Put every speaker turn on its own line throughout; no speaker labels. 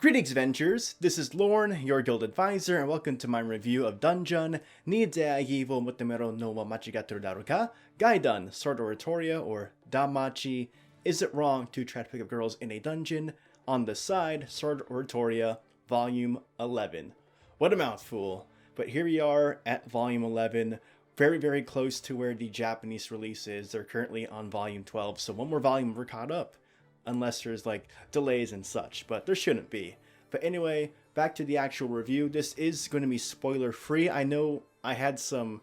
Greetings, Ventures! This is Lorne, your guild advisor, and welcome to my review of Dungeon ni Deagi wo Mutemero no wa Machigato Daru ka Gaidon, Sword Oratoria, or Damachi. Is it wrong to try to pick up girls in a dungeon? On the side, Sword Oratoria, Volume 11. What a mouthful. But here we are at Volume 11, very close to where the Japanese release is. They're currently on Volume 12, so one more volume we're caught up. Unless there's like delays and such, but there shouldn't be. But anyway, back to the actual review. This is going to be spoiler free. I know I had some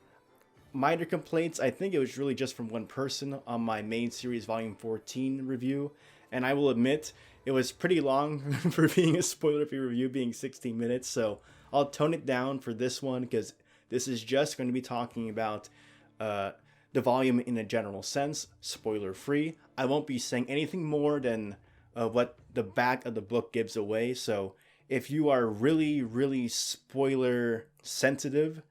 minor complaints. I think it was really just from one person on my main series volume 14 review, and I will admit it was pretty long for being a spoiler free review, being 16 minutes, so I'll tone it down for this one because this is just going to be talking about the volume in a general sense, spoiler free. I won't be saying anything more than what the back of the book gives away. So if you are really spoiler sensitive,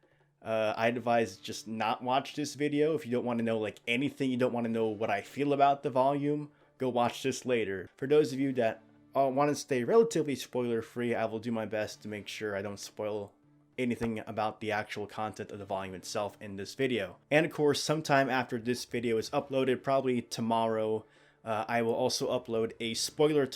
I'd advise just not watch this video. If you don't want to know like anything, you don't want to know what I feel about the volume, go watch this later. For those of you that want to stay relatively spoiler free, I will do my best to make sure I don't spoil anything about the actual content of the volume itself in this video. And of course, sometime after this video is uploaded, probably tomorrow, I will also upload a spoiler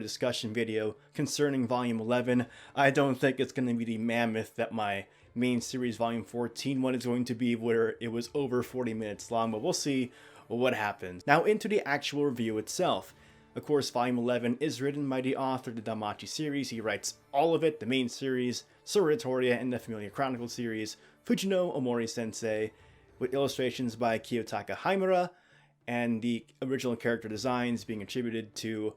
discussion video concerning volume 11. I don't think it's going to be the mammoth that my main series volume 14 one is going to be, where it was over 40 minutes long, but we'll see what happens. Now into the actual review itself. Of course, Volume 11 is written by the author of the Damachi series. He writes all of it, the main series, Oratoria, and the Familia Chronicle series, Fujino Omori sensei, with illustrations by Kiyotaka Haimura, and the original character designs being attributed to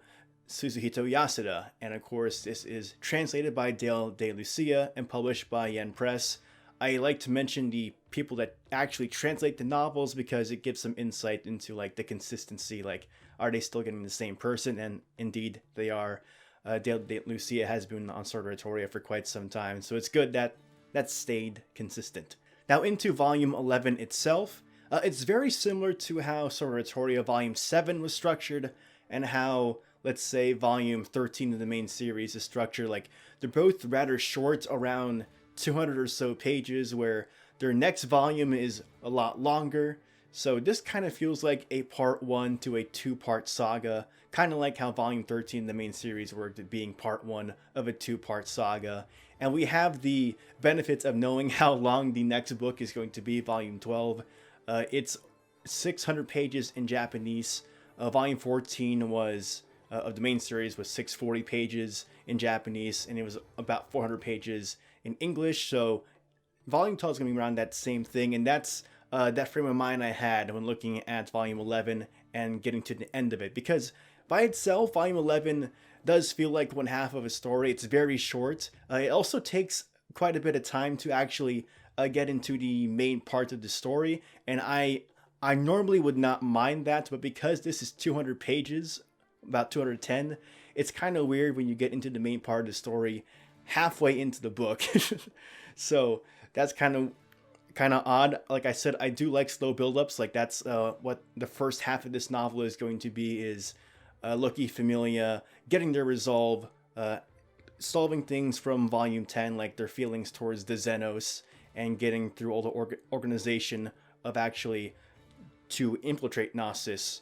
Suzuhito Yasuda. And of course, this is translated by DeLucia and published by Yen Press. I like to mention the people that actually translate the novels because it gives some insight into like the consistency, like are they still getting the same person? And indeed they are. DeLucia has been on Sword Oratoria for quite some time, so it's good that that stayed consistent. Now into Volume 11 itself, it's very similar to how Sword Oratoria Volume 7 was structured and how, let's say, Volume 13 of the main series is structured. Like, they're both rather short, around 200 or so pages, where their next volume is a lot longer. So this kind of feels like a part 1 to a 2-part saga, kind of like how Volume 13 the main series worked at being part 1 of a 2-part saga. And we have the benefits of knowing how long the next book is going to be, Volume 12. It's 600 pages in Japanese. Volume 14 was of the main series was 640 pages in Japanese, and it was about 400 pages in English. So Volume 12 is going to be around that same thing, and that's that frame of mind I had when looking at Volume 11 and getting to the end of it. Because by itself, Volume 11 does feel like one half of a story. It's very short. It also takes quite a bit of time to actually get into the main part of the story, and I normally would not mind that, but because this is 200 pages, about 210, it's kind of weird when you get into the main part of the story halfway into the book. So that's kind of odd. Like I said, I do like slow build-ups. Like that's what the first half of this novel is going to be, is Loki Familia getting their resolve, solving things from Volume 10, like their feelings towards the Xenos, and getting through all the organization of actually to infiltrate Gnosis.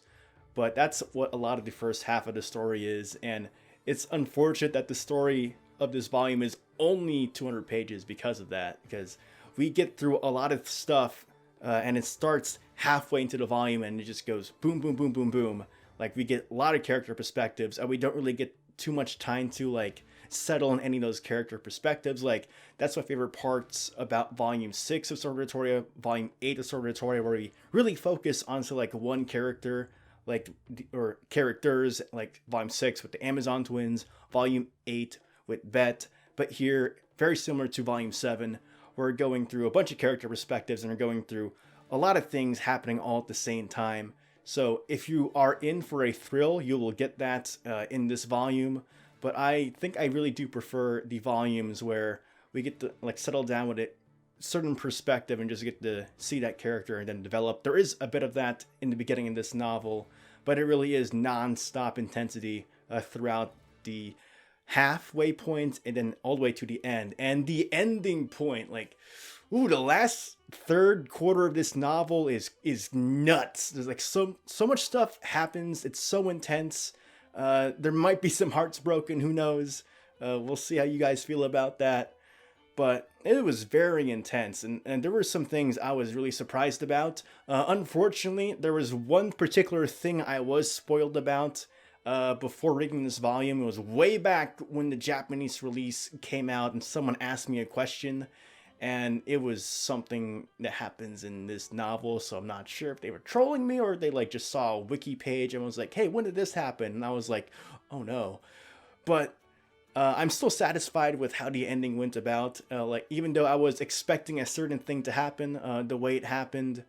But that's what a lot of the first half of the story is, and it's unfortunate that the story of this volume is only 200 pages because of that, because we get through a lot of stuff, and it starts halfway into the volume and it just goes boom, boom, boom, boom, boom. Like, we get a lot of character perspectives, and we don't really get too much time to like settle in any of those character perspectives. Like, that's my favorite parts about Volume 6 of Sword Oratoria, Volume 8 of Sword Oratoria, where we really focus onto like one character, like, or characters, like Volume 6 with the Amazon twins, Volume 8 with Bet. But here, very similar to Volume 7, we're going through a bunch of character perspectives and we're going through a lot of things happening all at the same time. So if you are in for a thrill, you will get that in this volume. But I think I really do prefer the volumes where we get to like settle down with a certain perspective and just get to see that character and then develop. There is a bit of that in the beginning of this novel, but it really is non-stop intensity throughout the halfway point and then all the way to the end. And the ending point, like, ooh, the last third quarter of this novel is nuts. There's like so much stuff happens. It's so intense. There might be some hearts broken. Who knows? We'll see how you guys feel about that. But it was very intense, and there were some things I was really surprised about. Unfortunately, there was one particular thing I was spoiled about before reading this volume. It was way back when the Japanese release came out, and someone asked me a question, and it was something that happens in this novel, so I'm not sure if they were trolling me or they like just saw a wiki page and was like, hey, when did this happen? And I was like, oh no. But I'm still satisfied with how the ending went about. Like, even though I was expecting a certain thing to happen, the way it happened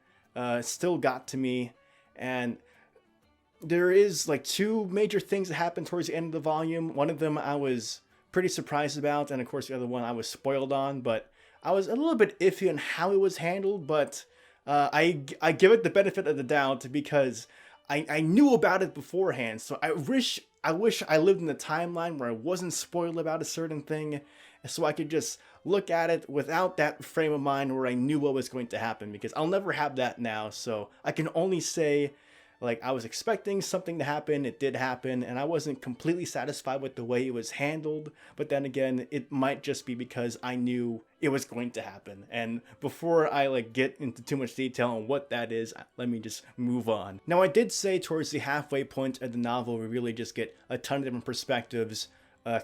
still got to me. And there is like two major things that happened towards the end of the volume. One of them I was pretty surprised about, and of course the other one I was spoiled on. But I was a little bit iffy on how it was handled, but I give it the benefit of the doubt because I knew about it beforehand. So I wish I lived in a timeline where I wasn't spoiled about a certain thing, so I could just look at it without that frame of mind where I knew what was going to happen, because I'll never have that now. So I can only say, like, I was expecting something to happen, it did happen, and I wasn't completely satisfied with the way it was handled. But then again, it might just be because I knew it was going to happen. And before I like get into too much detail on what that is, let me just move on. Now, I did say towards the halfway point of the novel, we really just get a ton of different perspectives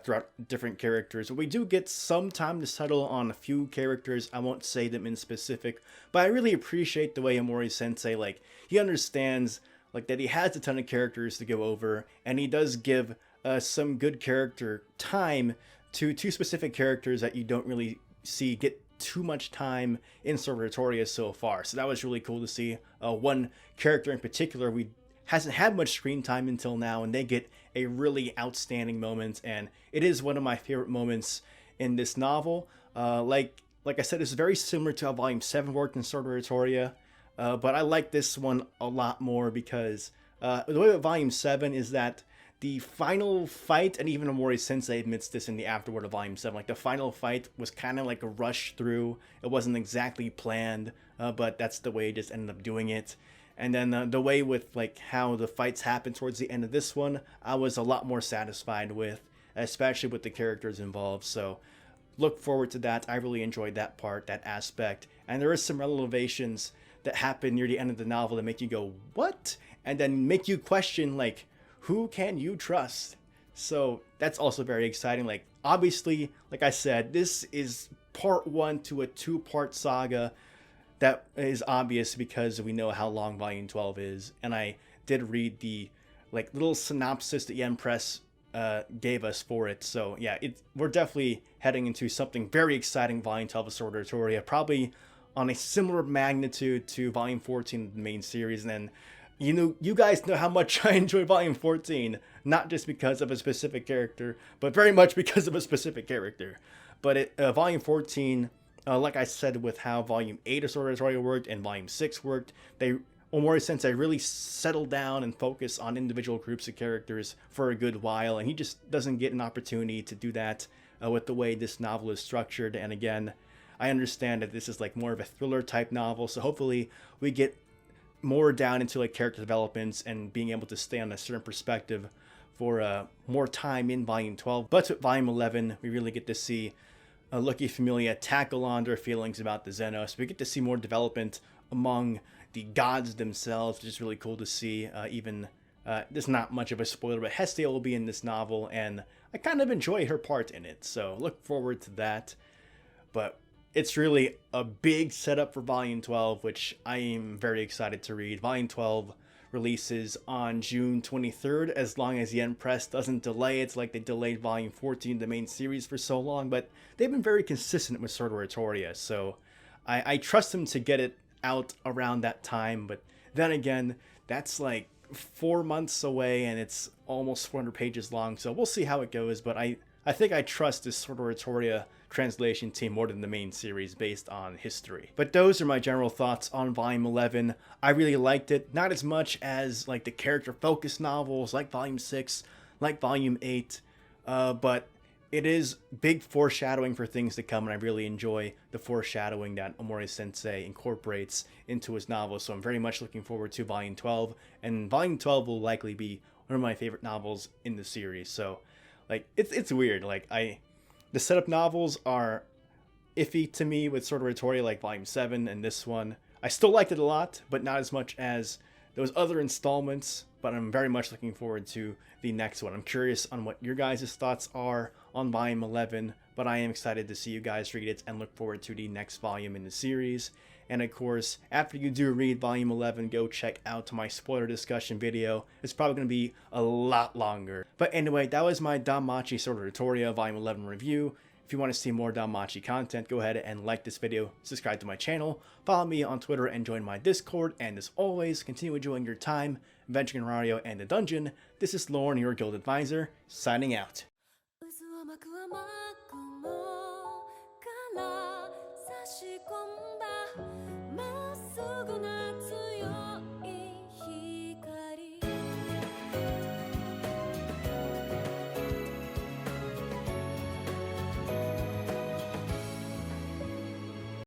throughout different characters. We do get some time to settle on a few characters. I won't say them in specific, but I really appreciate the way Omori sensei, like, he understands like that he has a ton of characters to go over, and he does give some good character time to two specific characters that you don't really see get too much time in Oratoria so far. So that was really cool to see. One character in particular we hasn't had much screen time until now, and they get a really outstanding moment, and it is one of my favorite moments in this novel. Like I said, it's very similar to how Volume 7 worked in Oratoria. But I like this one a lot more because the way with Volume 7 is that the final fight, and even Omori Sensei admits this in the afterword of Volume 7, like the final fight was kind of like a rush through. It wasn't exactly planned, but that's the way it just ended up doing it. And then the way with like how the fights happen towards the end of this one, I was a lot more satisfied with, especially with the characters involved. So look forward to that. I really enjoyed that part, that aspect. And there is some revelations that happen near the end of the novel that make you go, what? And then make you question, like, who can you trust? So that's also very exciting. Like, obviously, like I said, this is part one to a two-part saga. That is obvious because we know how long Volume 12 is. And I did read the, like, little synopsis that Yen Press gave us for it. So yeah, we're definitely heading into something very exciting, Volume 12 of Sword Art Oratoria, probably on a similar magnitude to Volume 14 of the main series. And then, you guys know how much I enjoy Volume 14, not just because of a specific character, but very much because of a specific character. But Volume 14, like I said, with how Volume 8 of Sword Art Oratoria worked and Volume 6 worked, Omori Sensei really settled down and focused on individual groups of characters for a good while, and he just doesn't get an opportunity to do that with the way this novel is structured. And again, I understand that this is like more of a thriller type novel, so hopefully we get more down into like character developments and being able to stay on a certain perspective for more time in Volume 12. But with Volume 11, we really get to see Loki Familia tackle on their feelings about the Xenos. We get to see more development among the gods themselves, which is really cool to see. There's not much of a spoiler, but Hestia will be in this novel, and I kind of enjoy her part in it, so look forward to that. But it's really a big setup for Volume 12, which I am very excited to read. Volume 12 releases on June 23rd, as long as Yen Press doesn't delay it, like they delayed Volume 14, the main series, for so long. But they've been very consistent with Sword Art Oratoria, so I trust them to get it out around that time. But then again, that's like 4 months away, and it's almost 400 pages long, so we'll see how it goes. But I think I trust this Sword Art Oratoria translation team more than the main series based on history. But those are my general thoughts on Volume 11. I really liked it, not as much as like the character focused novels like Volume 6, like Volume 8, but it is big foreshadowing for things to come, and I really enjoy the foreshadowing that Omori Sensei incorporates into his novels. So I'm very much looking forward to Volume 12, and Volume 12 will likely be one of my favorite novels in the series. So, like, it's weird. Like, the setup novels are iffy to me with Sword of Oratoria, like Volume 7 and this one. I still liked it a lot, but not as much as those other installments, but I'm very much looking forward to the next one. I'm curious on what your guys' thoughts are on Volume 11, but I am excited to see you guys read it and look forward to the next volume in the series. And of course, after you do read Volume 11, go check out my spoiler discussion video. It's probably going to be a lot longer. But anyway, that was my Danmachi Sword of Oratoria Volume 11 review. If you want to see more Danmachi content, go ahead and like this video, subscribe to my channel, follow me on Twitter, and join my Discord. And as always, continue enjoying your time adventuring in Orario and the dungeon. This is Lauren, your guild advisor, signing out.
渦を巻く雨雲から差し込んだまっすぐな